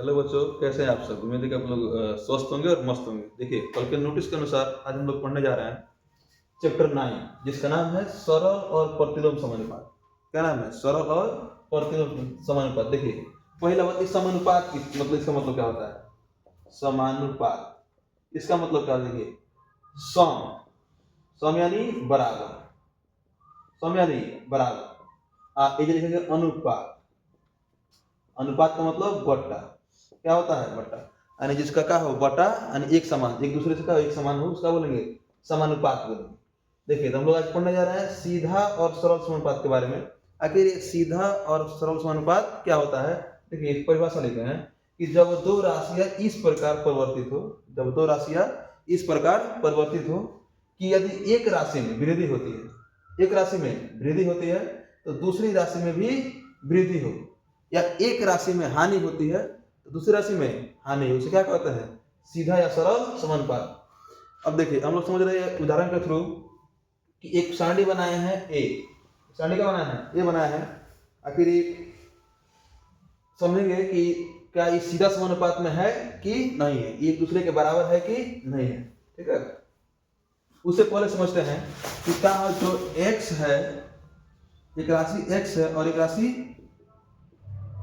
Hello बच्चों, कैसे हैं आप सब। उम्मीद है कि आप लोग स्वस्थ होंगे और मस्त होंगे। देखिए, कल के नोटिस के अनुसार आज हम लोग पढ़ने जा रहे हैं चैप्टर 9, जिसका नाम है सरल और प्रतिलोम समानुपात। क्या नाम है? सरल और प्रतिलोम समानुपात। देखिए, पहला बात, इस समानुपात की मतलब, इसका मतलब क्या होता है? समानुपात, इसका मतलब क्या? देखिए, सम, सम यानी बराबर, सम यानी बराबर। ये लिखेंगे अनुपात, अनुपात का मतलब बट्टा। क्या होता है? बट्टा। यानी जिसका क्या हो? बटा, यानी एक समान, एक दूसरे से क्या एक समान हो, उसका बोलेंगे समानुपात बोलेंगे। देखिए, तो हम लोग आज पढ़ने जा रहे हैं सीधा और सरल समानुपात के बारे में। आखिर ये सीधा और सरल समानुपात क्या होता है? देखिए, एक परिभाषा लिखते हैं कि जब दो राशियां इस प्रकार परिवर्तित हो, जब दो राशियां इस प्रकार परिवर्तित हो कि यदि एक राशि में वृद्धि होती है, एक राशि में वृद्धि होती है तो दूसरी राशि में भी वृद्धि हो, या एक राशि में हानि होती है तो दूसरी राशि में हानि हो, उसे क्या कहते हैं? सीधा या सरल समानुपात। अब देखिए, हम लोग समझ रहे हैं उदाहरण के थ्रू कि एक सारणी बनाए हैं ए, सारणी का बनाया है ए बनाया है। आखिर समझेंगे कि क्या ये सीधा समानुपात में है कि नहीं है, ये एक दूसरे के बराबर है कि नहीं है। ठीक है, उससे पहले समझते हैं कि क्या जो x है, एक राशि x है और एक राशि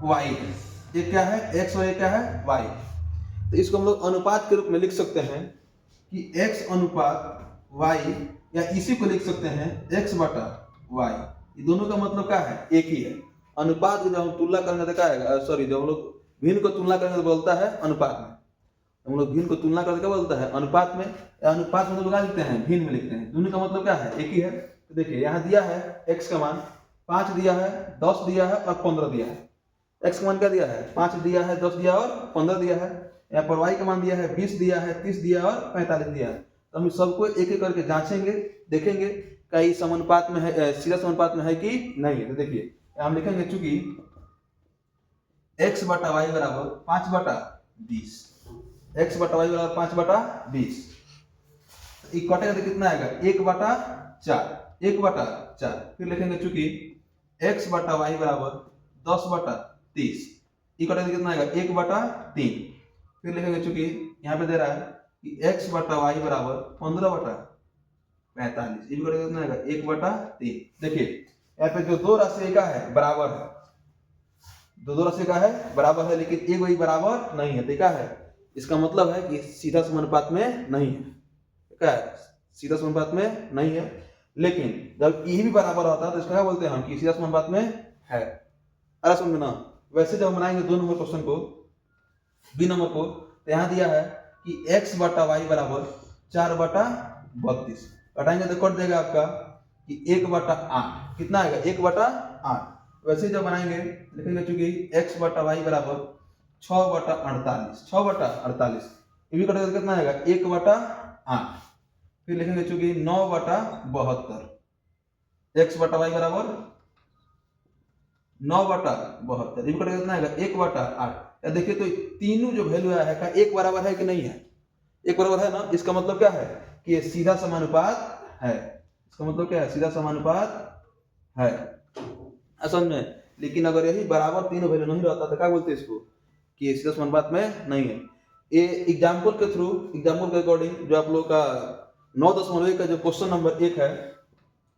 y है। ये क्या है? x और ये क्या है? y। तो इसको हम लोग अनुपात के रूप में लिख सकते हैं कि x अनुपात y, या इसी को लिख सकते हैं x बटा y। ये दोनों का मतलब क्या है? एक ही है। अनुपात को जब हम तुलना करेंगे तो क्या है? सॉरी, जब हम लोग भिन्न को तुलना करेंगे तो बोलता है अनुपात में। हम लोग भिन्न को तुलना करके क्या बोलता है? अनुपात में। अनुपात मतलब क्या लिखते हैं? भिन्न में लिखते हैं। दोनों का मतलब क्या है? एक ही है। तो देखिए, यहाँ दिया है x का मान 5 दिया है, 10 दिया है और 15 दिया है। x का मान क्या दिया है? 5 दिया है, 10 दिया और 15 दिया है। यहाँ पर y का मान दिया है 20 दिया है, 30 दिया और 45 दिया है। तो हम सबको एक एक करके जांचेंगे, देखेंगे क्या ये समानुपात में है, सीधा समानुपात में है कि नहीं है। तो देखिए, हम लिखेंगे चूंकि x बटा y बराबर 5 बटा 20, x बटा y बराबर 5 बटा 20, कटेगा तो कितना आएगा? 1 बटा 4, 1 बटा 4। फिर लिखेंगे चूंकि x बटा y बराबर 10 बटा 30, कटेगा तो कितना आएगा? 1 बटा 3। फिर लिखेंगे चूंकि यहाँ पे दे रहा है कि x बटा y बराबर 15 बटा 45, कटेगा कितना आएगा? 1 बटा 3। देखिए, यहाँ पे जो दो राशि का है बराबर है, दो राशि का है बराबर है, लेकिन एक वही बराबर नहीं है। तो क्या है? इसका मतलब है कि सीधा समानुपात में नहीं है। क्या है? सीधा समानुपात में नहीं है। लेकिन जब ये भी बराबर होता है तो इसका क्या बोलते हैं हम? कि सीधा समानुपात में है। अरे समझो ना, वैसे जब बनाएंगे 2 नंबर क्वेश्चन को, बी नंबर को, तो यहाँ दिया है कि x बटा वाई बराबर 4 बटा 32, घटाएंगे तो कट देगा आपका कि 1 बटा 8। कितना आएगा? 1 बटा 8। वैसे जब बनाएंगे लिखेंगे चूंकि x बटा वाई बराबर 6 बटा 48, 6 बटा 48, ये भी कटेगा तो कितना आएगा? 1 बटा 8। फिर लिखेंगे चूंकि 9 बटा 72, x बटा वाई बराबर 9 बटा 72, ये भी कटेगा कितना आएगा? 1 बटा 8। या देखिए, तो तीनों जो वैल्यू आया है का एक बराबर है कि नहीं है? एक बराबर है ना। इसका मतलब क्या है? कि ये सीधा समानुपात है। इसका मतलब क्या है? सीधा समानुपात है, असल में। लेकिन अगर यही बराबर तीनों वैल्यू नहीं रहता तो क्या बोलते हैं इसको? कि ये सीधा समानुपात में नहीं है। ये एग्जाम्पल के थ्रू, एग्जाम्पल के अकॉर्डिंग जो आप लोग का 9.1 का जो क्वेश्चन नंबर 1 है,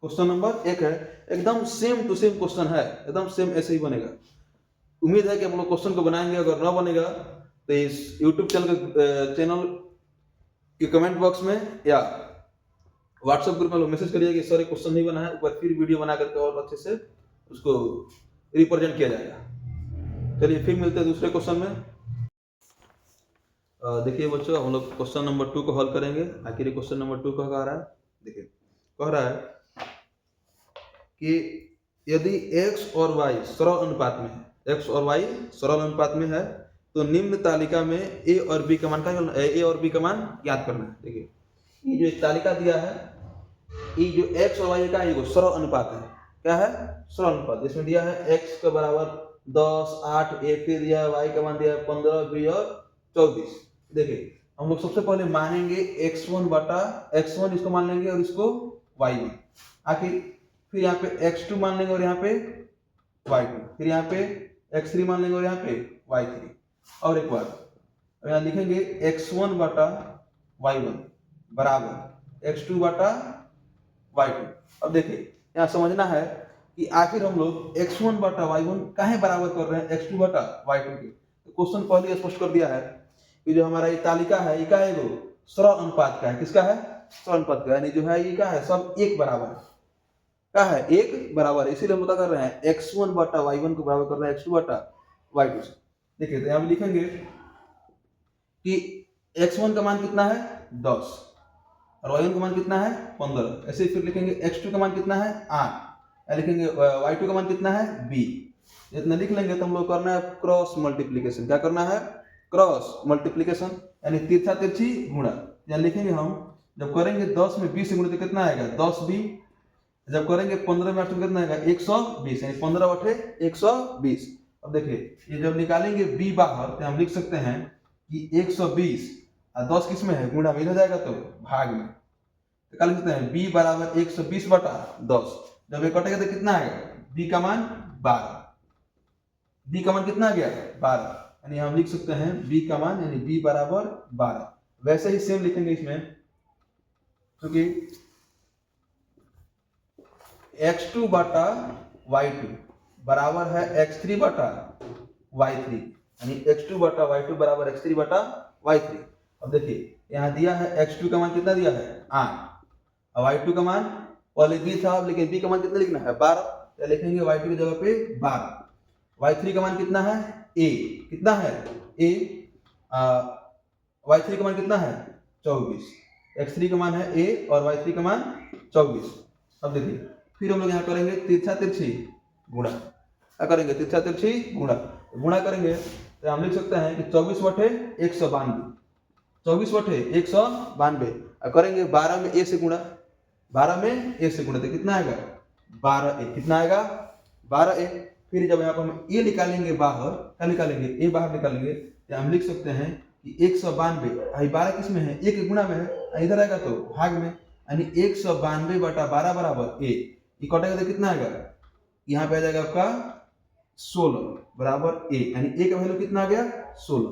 क्वेश्चन नंबर 1 है, एकदम सेम टू सेम क्वेश्चन है, एकदम सेम ऐसे ही बनेगा। उम्मीद है कि आप लोग क्वेश्चन को बनाएंगे। अगर ना बनेगा तो इस यूट्यूब चैनल के कमेंट बॉक्स में या व्हाट्सएप ग्रुप में लोग मैसेज करिए कि सर क्वेश्चन नहीं बना है, एक बार फिर वीडियो बना करके और अच्छे से उसको रिप्रेजेंट किया जाएगा। चलिए, फिर मिलते हैं दूसरे क्वेश्चन में। देखिए बच्चों, हम लोग क्वेश्चन नंबर 2 को हल करेंगे। आखिर क्वेश्चन नंबर 2 का कह रहा है, देखिए कह रहा है कि यदि x और y सरल अनुपात में है, x और y सरल अनुपात में है, तो निम्न तालिका में a और b का मान क्या करना है? a और b का मान ज्ञात करना है। देखिए, ये जो एक तालिका दिया है, ये जो x और y का ये सरल अनुपात है। क्या है? सरल अनुपात। इसमें दिया है x के बराबर 10, 8, a फिर दिया है y का मान दिया है 15, b और 24। देखिए, हम लोग सबसे पहले मानेंगे x1 बटा x1, इसको मान लेंगे और इसको y1। आखिर फिर यहाँ पे x2 मान लेंगे और यहाँ पे y2, फिर यहाँ पे x3 मान लेंगे और यहाँ पे y3। और एक बार अब यहाँ लिखेंगे x1 बटा y1 बराबर x2 बटा y2। अब देखिए यहाँ समझना है कि आखिर हम लोग x1 बटा y1 काहे बराबर कर रहे हैं x2 बटा y2 के। तो क्वेश्चन पहले स्पष्ट कर दिया है कि जो हमारा ये तालिका है ये का है, वो सरल अनुपात का है। किसका है? सरल अनुपात का, यानी जो है ये का है सब एक बराबर है, का है एक बराबर है। इसीलिए हम पता कर रहे हैं x1 बटा y1 को बराबर कर रहे हैं x2 बटा y2 से। देखिए तो यहाँ लिखेंगे कि x1 का मान कितना है 10 और y1 का मान कितना है 15। ऐसे फिर लिखेंगे x2 का मान कितना है 8, लिखेंगे y2 का मान कितना है 20। इतना लिख लेंगे तो हम लोग करना है क्रॉस मल्टीप्लीकेशन। क्या करना है? क्रॉस मल्टीप्लीकेशन, यानी तिरछा तिरछी गुणा। यहाँ लिखेंगे हम जब करेंगे 10 में 20 से गुणा तो कितना आएगा 10b, जब करेंगे 15 में 8 तो कितना आएगा 120, यानी 15 बटे 120। अब देखिए ये जब निकालेंगे b बाहर तो हम लिख सकते हैं कि 120 और 10 किस में है गुणा में हो जाएगा तो भाग में, तो क्या लिख सकते हैं b बराबर 120 बटा 10। जब ये कटेगा तो कितना आएगा b का मान 12, b का मान कितना आ गया 12, यानी हम लिख सकते हैं b का मान यानी b बराबर 12। वैसे ही सेम लिखेंगे इसमें, क्योंकि x2 बटा y2 बराबर है x3 बटा y3, यानी x2 बटा y2 बराबर x3 बटा y3। अब देखिए यहाँ दिया है x2 का मान कितना दिया है 8 और y2 का मान पहले b था, लेकिन b का मान कितना लिखना है 12, तो लिखेंगे y2 की जगह पे 12। y3 का मान कितना है a, कितना है a, y3 का मान कितना है 24, x3 का मान है a और y3 का मान 24। अब देखिए फिर हम लोग यहाँ करेंगे तिरछा तिरछी गुणा। क्या करेंगे? तिरछा तिरछी गुणा। गुणा करेंगे तो हम लिख सकते हैं कि 24 बटे 192, 24 बटे 192 और करेंगे 12 में a से गुणा, 12 में a से गुणा तो कितना आएगा 12a, कितना आएगा 12a। फिर जब यहाँ पर हम a निकालेंगे बाहर, क्या निकालेंगे a बाहर निकालेंगे तो हम लिख सकते हैं कि 192, 12 किस में है a के गुणा में है, इधर आएगा तो भाग में, यानी 192 बटा 12 बराबर a। ये कटेगा तो कितना आएगा यहाँ पे आ जाएगा आपका 16 बराबर a, यानी a का वैल्यू कितना आ गया 16,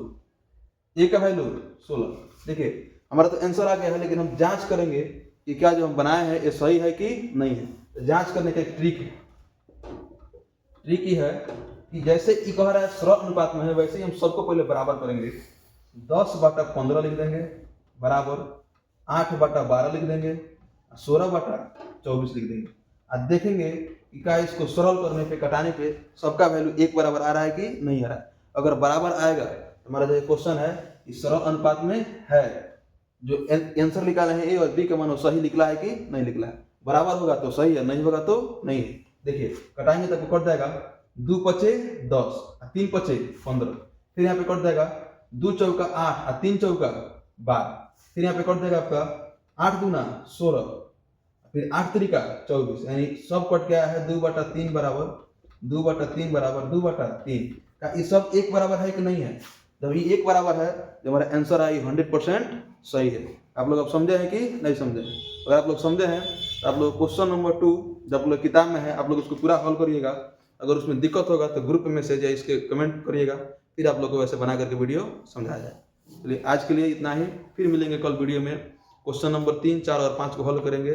a का वैल्यू 16। देखिए हमारा तो आंसर आ गया है, लेकिन हम जांच करेंगे कि क्या जो हम बनाए हैं ये सही है कि नहीं है। तो जांच करने का एक ट्रिक है, ट्रिक ही है कि जैसे ये कह रहा है सरल अनुपात में है, वैसे ही हम सबको पहले बराबर करेंगे। 10 बटा 15 लिख देंगे बराबर 8 बटा 12 लिख देंगे, 16 बटा 24 लिख देंगे। अब देखेंगे कि क्या इसको सरल करने पे, कटाने पे सबका वैल्यू एक बराबर आ रहा है कि नहीं आ रहा है। अगर बराबर आएगा तो हमारा जो क्वेश्चन है इस सरल अनुपात में है, जो आंसर निकाले हैं ए और बी का मान सही निकला है कि नहीं निकला है। बराबर होगा तो सही है, नहीं होगा तो नहीं है। देखिए कटाएंगे तब कट जाएगा 2 पचे 10, 3 पचे 15, फिर यहाँ पे कट जाएगा 2 चौका 8 और 3 चौका 12, फिर यहाँ पे कट जाएगा आपका 8 दूना 16, फिर 8 त्रिका 24, यानी सब कट गया है 2 बटा 3 बराबर 2 बटा 3 बराबर 2 बटा 3 का ये सब एक बराबर है कि नहीं है। जब ये एक बराबर है तो हमारा आंसर आई 100% सही है। आप लोग अब समझे हैं कि नहीं समझे? अगर आप लोग समझे हैं तो आप लोग क्वेश्चन नंबर 2 जब लोग किताब में है आप लोग उसको पूरा हल करिएगा। अगर उसमें दिक्कत होगा तो ग्रुप में मैसेज या इसके कमेंट करिएगा, फिर आप लोग को वैसे बना करके वीडियो समझाया जाए। चलिए आज के लिए इतना ही, फिर मिलेंगे कल वीडियो में। क्वेश्चन नंबर 3, 4 और 5 को हल करेंगे।